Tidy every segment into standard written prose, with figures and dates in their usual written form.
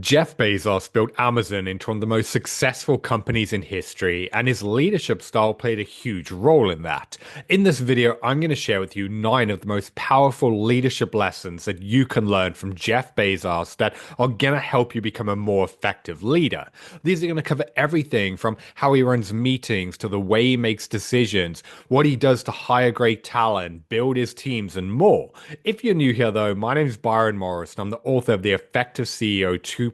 Jeff Bezos built Amazon into one of the most successful companies in history, and his leadership style played a huge role in that. In this video, I'm going to share with you 9 of the most powerful leadership lessons that you can learn from Jeff Bezos that are going to help you become a more effective leader. These are going to cover everything from how he runs meetings to the way he makes decisions, what he does to hire great talent, build his teams, and more. If you're new here, though, my name is Byron Morris, and I'm the author of The Effective CEO 2.0,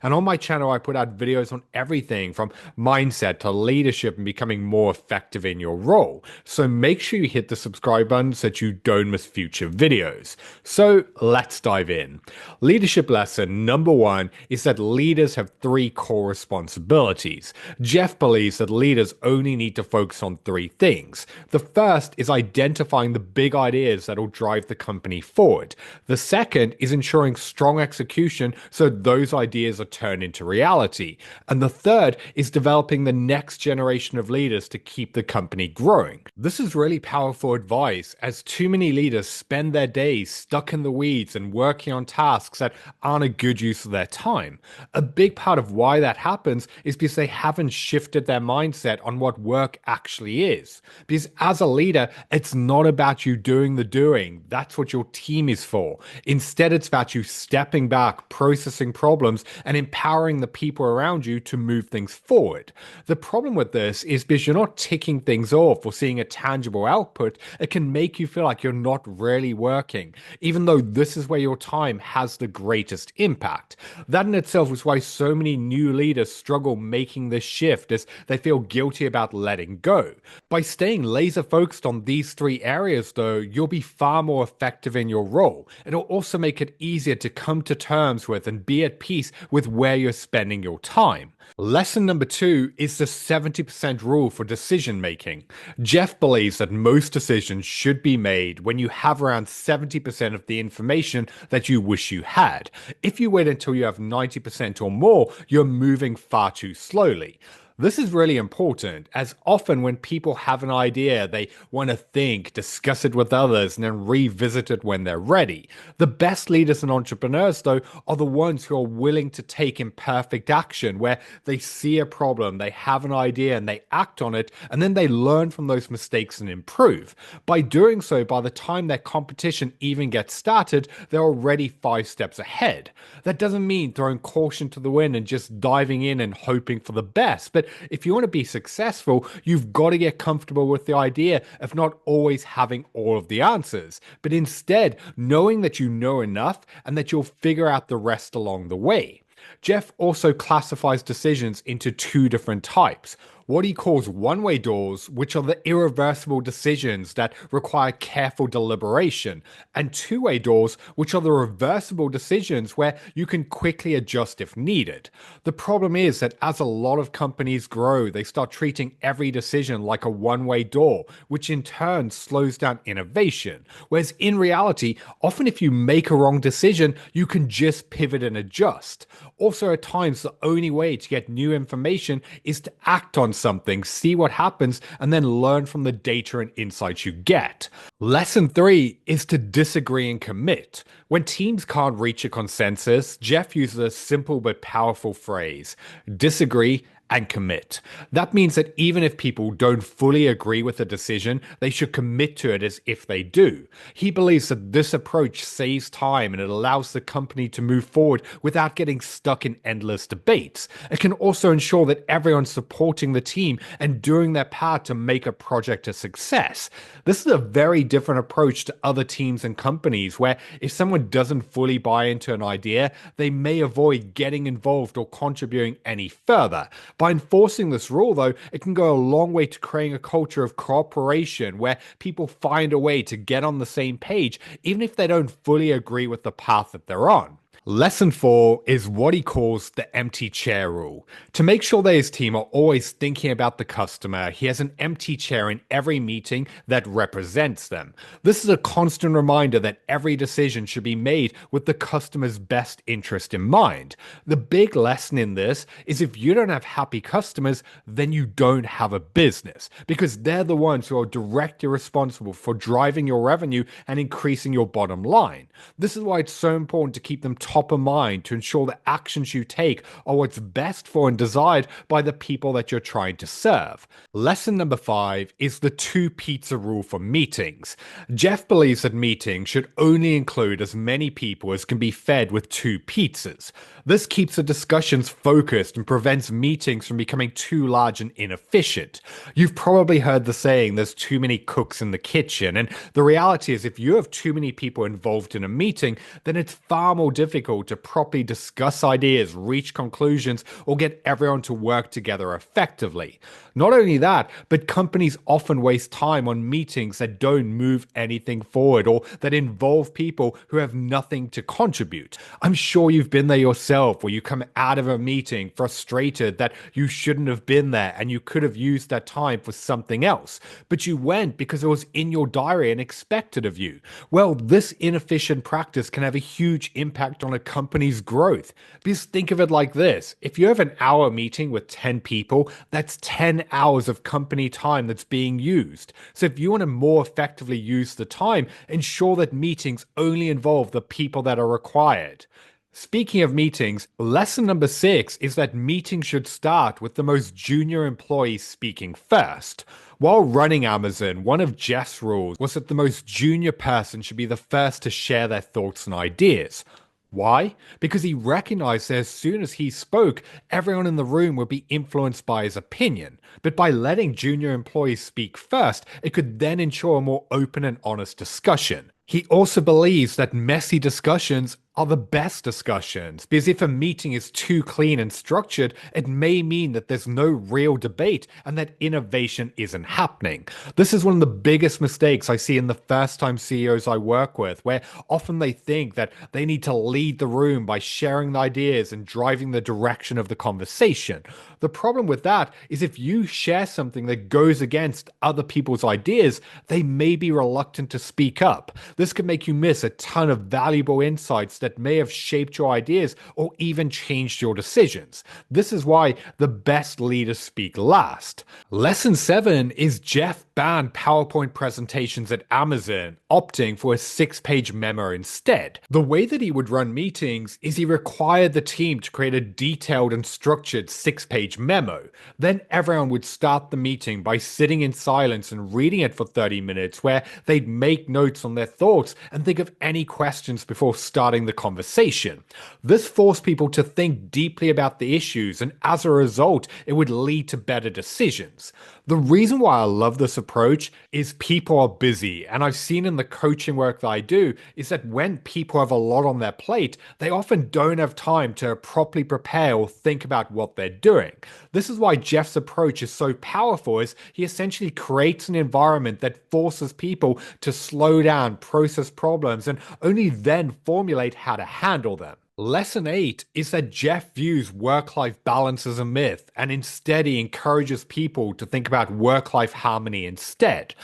and on my channel I put out videos on everything from mindset to leadership and becoming more effective in your role. So make sure you hit the subscribe button so that you don't miss future videos. So let's dive in. Leadership lesson number 1 is that leaders have 3 core responsibilities. Jeff believes that leaders only need to focus on 3 things. The first is identifying the big ideas that will drive the company forward. The second is ensuring strong execution so those ideas are turned into reality. And the third is developing the next generation of leaders to keep the company growing. This is really powerful advice, as too many leaders spend their days stuck in the weeds and working on tasks that aren't a good use of their time. A big part of why that happens is because they haven't shifted their mindset on what work actually is. Because as a leader, it's not about you doing the doing. That's what your team is for. Instead, it's about you stepping back, processing problems, and empowering the people around you to move things forward. The problem with this is because you're not ticking things off or seeing a tangible output, it can make you feel like you're not really working, even though this is where your time has the greatest impact. That in itself is why so many new leaders struggle making this shift, as they feel guilty about letting go. By staying laser focused on these 3 areas, though, you'll be far more effective in your role. It'll also make it easier to come to terms with and be at peace with where you're spending your time. Lesson number 2 is the 70% rule for decision making. Jeff believes that most decisions should be made when you have around 70% of the information that you wish you had. If you wait until you have 90% or more, you're moving far too slowly. This is really important, as often when people have an idea, they want to think, discuss it with others, and then revisit it when they're ready. The best leaders and entrepreneurs, though, are the ones who are willing to take imperfect action, where they see a problem, they have an idea, and they act on it, and then they learn from those mistakes and improve. By doing so, by the time their competition even gets started, they're already 5 steps ahead. That doesn't mean throwing caution to the wind and just diving in and hoping for the best, but if you want to be successful, you've got to get comfortable with the idea of not always having all of the answers, but instead knowing that you know enough and that you'll figure out the rest along the way. Jeff also classifies decisions into 2 different types. What he calls one-way doors, which are the irreversible decisions that require careful deliberation, and two-way doors, which are the reversible decisions where you can quickly adjust if needed. The problem is that as a lot of companies grow, they start treating every decision like a one-way door, which in turn slows down innovation. Whereas in reality, often if you make a wrong decision, you can just pivot and adjust. Also, at times, the only way to get new information is to act on something, see what happens, and then learn from the data and insights you get. Lesson 3 is to disagree and commit. When teams can't reach a consensus, Jeff uses a simple but powerful phrase: disagree and commit. That means that even if people don't fully agree with a decision, they should commit to it as if they do. He believes that this approach saves time and it allows the company to move forward without getting stuck in endless debates. It can also ensure that everyone's supporting the team and doing their part to make a project a success. This is a very different approach to other teams and companies, where if someone doesn't fully buy into an idea, they may avoid getting involved or contributing any further. By enforcing this rule, though, it can go a long way to creating a culture of cooperation where people find a way to get on the same page, even if they don't fully agree with the path that they're on. Lesson 4 is what he calls the empty chair rule. To make sure that his team are always thinking about the customer, he has an empty chair in every meeting that represents them. This is a constant reminder that every decision should be made with the customer's best interest in mind. The big lesson in this is if you don't have happy customers, then you don't have a business, because they're the ones who are directly responsible for driving your revenue and increasing your bottom line. This is why it's so important to keep them top top of mind to ensure the actions you take are what's best for and desired by the people that you're trying to serve. Lesson number 5 is the two pizza rule for meetings. Jeff believes that meetings should only include as many people as can be fed with 2 pizzas. This keeps the discussions focused and prevents meetings from becoming too large and inefficient. You've probably heard the saying, there's too many cooks in the kitchen, and the reality is if you have too many people involved in a meeting, then it's far more difficult to properly discuss ideas, reach conclusions, or get everyone to work together effectively. Not only that, but companies often waste time on meetings that don't move anything forward or that involve people who have nothing to contribute. I'm sure you've been there yourself, where you come out of a meeting frustrated that you shouldn't have been there and you could have used that time for something else, but you went because it was in your diary and expected of you. Well, this inefficient practice can have a huge impact on a company's growth. Because think of it like this: if you have an hour meeting with 10 people, that's 10 hours of company time that's being used. So if you want to more effectively use the time, ensure that meetings only involve the people that are required. Speaking of meetings, lesson number 6 is that meetings should start with the most junior employee speaking first. While running Amazon, one of Jeff's rules was that the most junior person should be the first to share their thoughts and ideas. Why? Because he recognized that as soon as he spoke, everyone in the room would be influenced by his opinion. But by letting junior employees speak first, it could then ensure a more open and honest discussion. He also believes that messy discussions are the best discussions, because if a meeting is too clean and structured, it may mean that there's no real debate and that innovation isn't happening. This is one of the biggest mistakes I see in the first-time CEOs I work with, where often they think that they need to lead the room by sharing the ideas and driving the direction of the conversation. The problem with that is if you share something that goes against other people's ideas, they may be reluctant to speak up. This could make you miss a ton of valuable insights that may have shaped your ideas or even changed your decisions. This is why the best leaders speak last. Lesson 7 is Jeff banned PowerPoint presentations at Amazon, opting for a 6-page memo instead. The way that he would run meetings is he required the team to create a detailed and structured 6-page memo. Then everyone would start the meeting by sitting in silence and reading it for 30 minutes, where they'd make notes on their thoughts and think of any questions before starting the conversation. This forced people to think deeply about the issues, and as a result, it would lead to better decisions. The reason why I love this approach is people are busy, and I've seen in the coaching work that I do is that when people have a lot on their plate, they often don't have time to properly prepare or think about what they're doing. This is why Jeff's approach is so powerful, is he essentially creates an environment that forces people to slow down, process problems, and only then formulate how to handle them. Lesson 8 is that Jeff views work-life balance as a myth, and instead he encourages people to think about work-life harmony instead.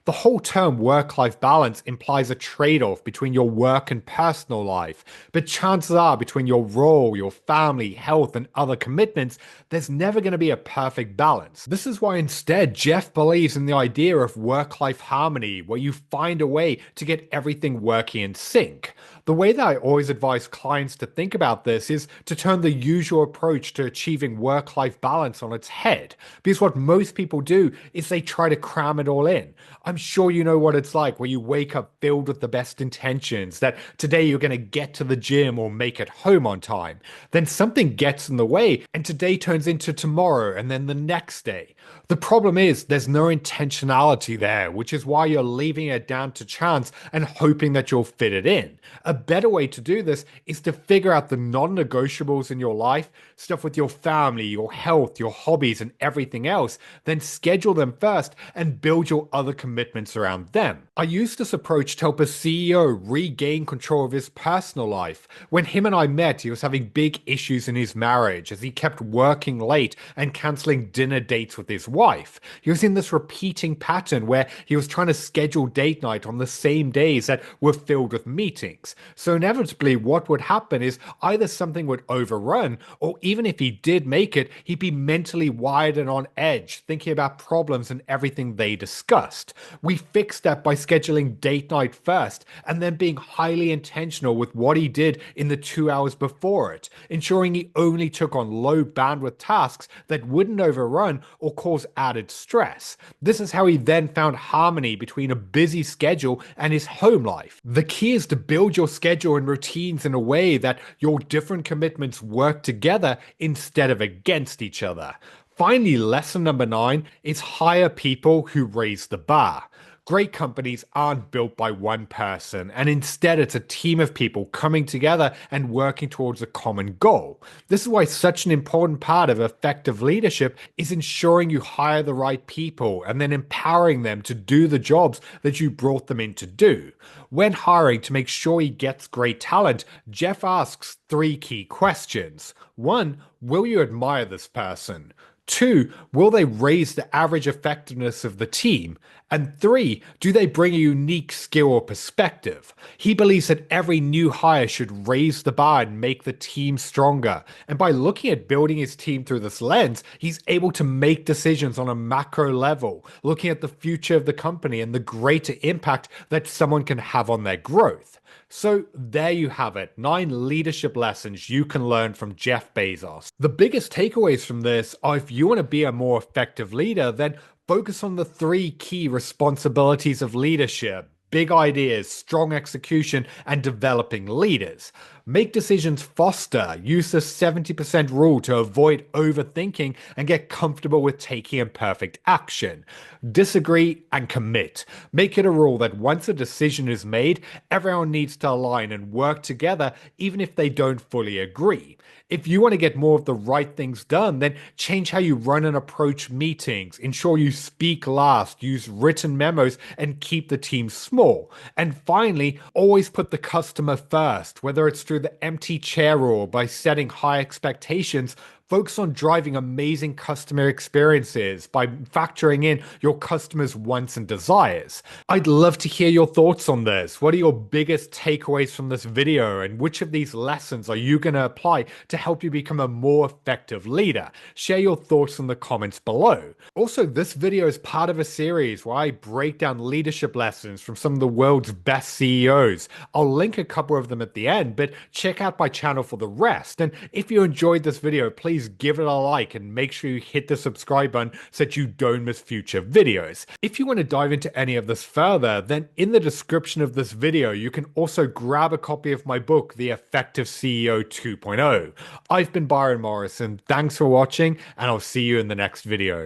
The whole term work-life balance implies a trade-off between your work and personal life, but chances are between your role, your family, health, and other commitments, there's never going to be a perfect balance. This is why instead Jeff believes in the idea of work-life harmony, where you find a way to get everything working in sync. The way that I always advise clients to think about this is to turn the usual approach to achieving work-life balance on its head. Because what most people do is they try to cram it all in. I'm sure you know what it's like, where you wake up filled with the best intentions, that today you're going to get to the gym or make it home on time. Then something gets in the way, and today turns into tomorrow and then the next day. The problem is there's no intentionality there, which is why you're leaving it down to chance and hoping that you'll fit it in. A better way to do this is to figure out the non-negotiables in your life, stuff with your family, your health, your hobbies, and everything else, then schedule them first and build your other commitments around them. I used this approach to help a CEO regain control of his personal life. When him and I met, he was having big issues in his marriage as he kept working late and canceling dinner dates with his wife. He was in this repeating pattern where he was trying to schedule date night on the same days that were filled with meetings. So inevitably, what would happen is either something would overrun, or even if he did make it, he'd be mentally wired and on edge, thinking about problems and everything they discussed. We fixed that by scheduling date night first, and then being highly intentional with what he did in the 2 hours before it, ensuring he only took on low bandwidth tasks that wouldn't overrun or cause added stress. This is how he then found harmony between a busy schedule and his home life. The key is to build your schedule and routines in a way that your different commitments work together instead of against each other. Finally, lesson number 9 is hire people who raise the bar. Great companies aren't built by one person, and instead it's a team of people coming together and working towards a common goal. This is why such an important part of effective leadership is ensuring you hire the right people and then empowering them to do the jobs that you brought them in to do. When hiring to make sure he gets great talent, Jeff asks 3 key questions. 1, will you admire this person? 2, will they raise the average effectiveness of the team? And 3, do they bring a unique skill or perspective? He believes that every new hire should raise the bar and make the team stronger. And by looking at building his team through this lens, he's able to make decisions on a macro level, looking at the future of the company and the greater impact that someone can have on their growth. So there you have it, 9 leadership lessons you can learn from Jeff Bezos. The biggest takeaways from this are if you want to be a more effective leader, then focus on the 3 key responsibilities of leadership: big ideas, strong execution, and developing leaders. Make decisions faster. Use the 70% rule to avoid overthinking and get comfortable with taking imperfect action. Disagree and commit. Make it a rule that once a decision is made, everyone needs to align and work together even if they don't fully agree. If you want to get more of the right things done, then change how you run and approach meetings. Ensure you speak last, use written memos, and keep the team small. And finally, always put the customer first, whether it's through the empty chair rule by setting high expectations. Focus on driving amazing customer experiences by factoring in your customers' wants and desires. I'd love to hear your thoughts on this. What are your biggest takeaways from this video, and which of these lessons are you going to apply to help you become a more effective leader? Share your thoughts in the comments below. Also, this video is part of a series where I break down leadership lessons from some of the world's best CEOs. I'll link a couple of them at the end, but check out my channel for the rest. And if you enjoyed this video, please give it a like and make sure you hit the subscribe button so that you don't miss future videos. If you want to dive into any of this further, then in the description of this video, you can also grab a copy of my book, The Effective CEO 2.0. I've been Byron Morrison. Thanks for watching, and I'll see you in the next video.